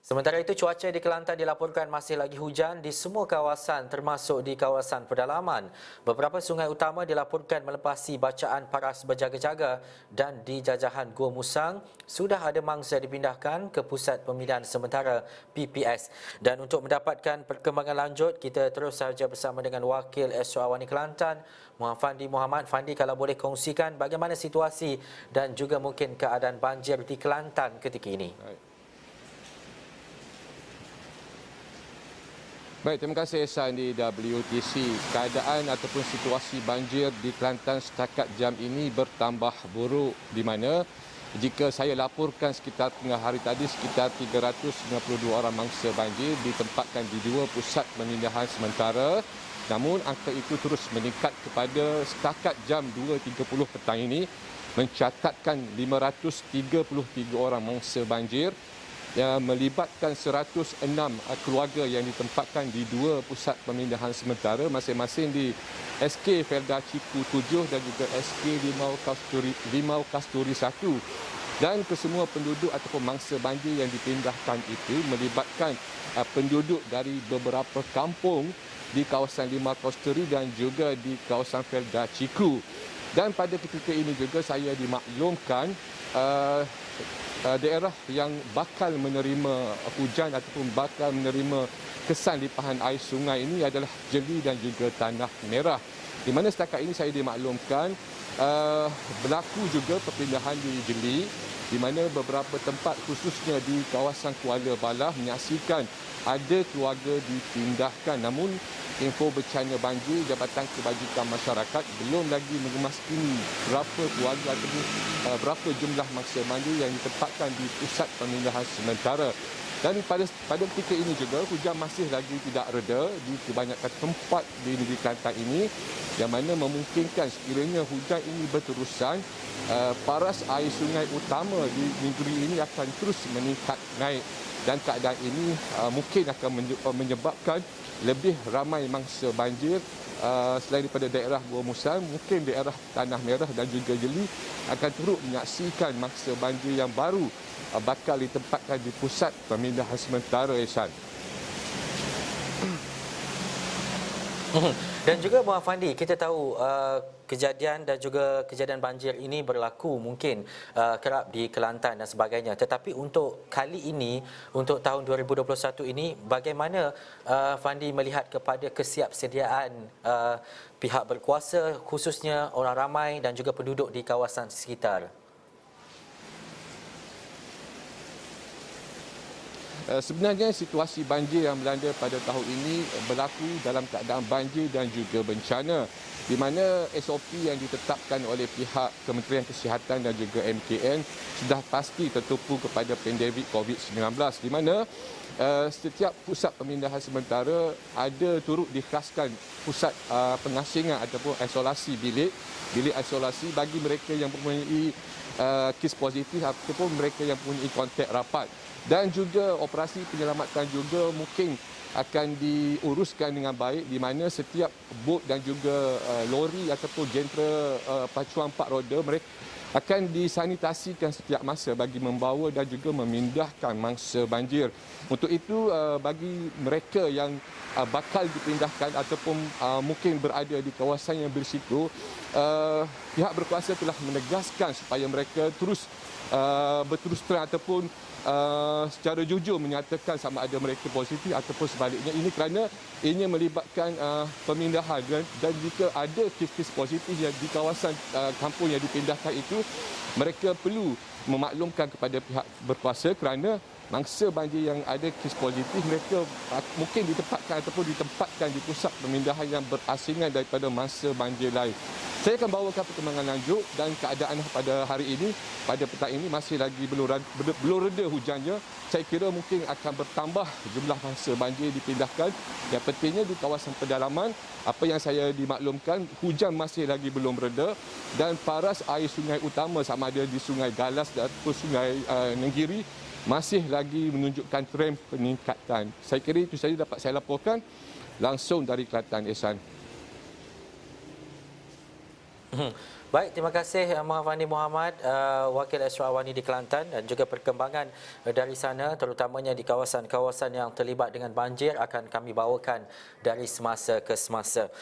Sementara itu, cuaca di Kelantan dilaporkan masih lagi hujan di semua kawasan termasuk di kawasan pedalaman. Beberapa sungai utama dilaporkan melepasi bacaan paras berjaga-jaga dan di jajahan Gua Musang sudah ada mangsa dipindahkan ke Pusat Pemindahan Sementara PPS. Dan untuk mendapatkan perkembangan lanjut, kita terus sahaja bersama dengan Wakil SO Awani Kelantan, Muhammad Fandi Muhammad. Fandi, kalau boleh kongsikan bagaimana situasi dan juga mungkin keadaan banjir di Kelantan ketika ini. Baik, terima kasih Ehsan di WTC. Keadaan ataupun situasi banjir di Kelantan setakat jam ini bertambah buruk, di mana jika saya laporkan sekitar tengah hari tadi sekitar 392 orang mangsa banjir ditempatkan di dua pusat pemindahan sementara. Namun angka itu terus meningkat kepada setakat jam 2.30 petang ini mencatatkan 533 orang mangsa banjir yang melibatkan 106 keluarga yang ditempatkan di dua pusat pemindahan sementara masing-masing di SK Felda Ciku 7 dan juga SK Limau Kasturi 1. Dan kesemua penduduk ataupun mangsa banjir yang dipindahkan itu melibatkan penduduk dari beberapa kampung di kawasan Limau Kasturi dan juga di kawasan Felda Ciku. Dan pada ketika ini juga saya dimaklumkan daerah yang bakal menerima hujan ataupun bakal menerima kesan limpahan air sungai ini adalah Jeli dan juga Tanah Merah. Di mana setakat ini saya dimaklumkan berlaku juga perpindahan di Jeli, di mana beberapa tempat khususnya di kawasan Kuala Balah menyaksikan ada keluarga dipindahkan. Namun info bencana banjir Jabatan Kebajikan Masyarakat belum lagi memastikan berapa keluarga ataupun berapa jumlah mangsa banjir yang ditempatkan di pusat pemindahan sementara. Dan pada ketika ini juga hujan masih lagi tidak reda di kebanyakan tempat di negeri Kelantan ini, yang mana memungkinkan sekiranya hujan ini berterusan, paras air sungai utama di negeri ini akan terus meningkat naik. Dan keadaan ini mungkin akan menyebabkan lebih ramai mangsa banjir selain daripada daerah Gua Musang, mungkin daerah Tanah Merah dan juga Jeli akan turut menyaksikan mangsa banjir yang baru bakal ditempatkan di pusat pemindahan sementara, Ehsan. Dan juga Muhammad Fandi, kita tahu kejadian dan juga kejadian banjir ini berlaku mungkin kerap di Kelantan dan sebagainya. Tetapi untuk kali ini, untuk tahun 2021 ini, bagaimana Fandi melihat kepada kesiapsediaan pihak berkuasa, khususnya orang ramai dan juga penduduk di kawasan sekitar? Sebenarnya situasi banjir yang melanda pada tahun ini berlaku dalam keadaan banjir dan juga bencana, di mana SOP yang ditetapkan oleh pihak Kementerian Kesihatan dan juga MKN sudah pasti tertumpu kepada pandemik COVID-19, di mana setiap pusat pemindahan sementara ada turut dikhaskan pusat pengasingan ataupun isolasi bilik isolasi bagi mereka yang mempunyai kes positif ataupun mereka yang mempunyai kontak rapat. Dan juga operasi penyelamatan juga mungkin akan diuruskan dengan baik, di mana setiap bot dan juga lori ataupun jentera pacuan 4 roda mereka akan disanitasikan setiap masa bagi membawa dan juga memindahkan mangsa banjir. Untuk itu bagi mereka yang bakal dipindahkan ataupun mungkin berada di kawasan yang berisiko, pihak berkuasa telah menegaskan supaya mereka terus berterus terang ataupun secara jujur menyatakan sama ada mereka positif ataupun sebaliknya. Ini kerana ini melibatkan pemindahan, dan jika ada kes-kes positif yang di kawasan kampung yang dipindahkan itu, mereka perlu memaklumkan kepada pihak berkuasa kerana mangsa banjir yang ada kes positif mereka mungkin ditempatkan di pusat pemindahan yang berasingan daripada mangsa banjir lain. Saya akan bawakan perkembangan lanjut dan keadaan pada hari ini, pada petang ini masih lagi belum reda hujannya. Saya kira mungkin akan bertambah jumlah mangsa banjir dipindahkan. Yang pentingnya di kawasan pedalaman, apa yang saya dimaklumkan, hujan masih lagi belum reda dan paras air sungai utama sama ada di Sungai Galas ataupun Sungai Nenggiri masih lagi menunjukkan trend peningkatan. Saya kira itu saja dapat saya laporkan langsung dari Kelantan, Ehsan. Baik, terima kasih Muhammad Muhammad, Wakil Astro Awani di Kelantan, dan juga perkembangan dari sana terutamanya di kawasan-kawasan yang terlibat dengan banjir akan kami bawakan dari semasa ke semasa.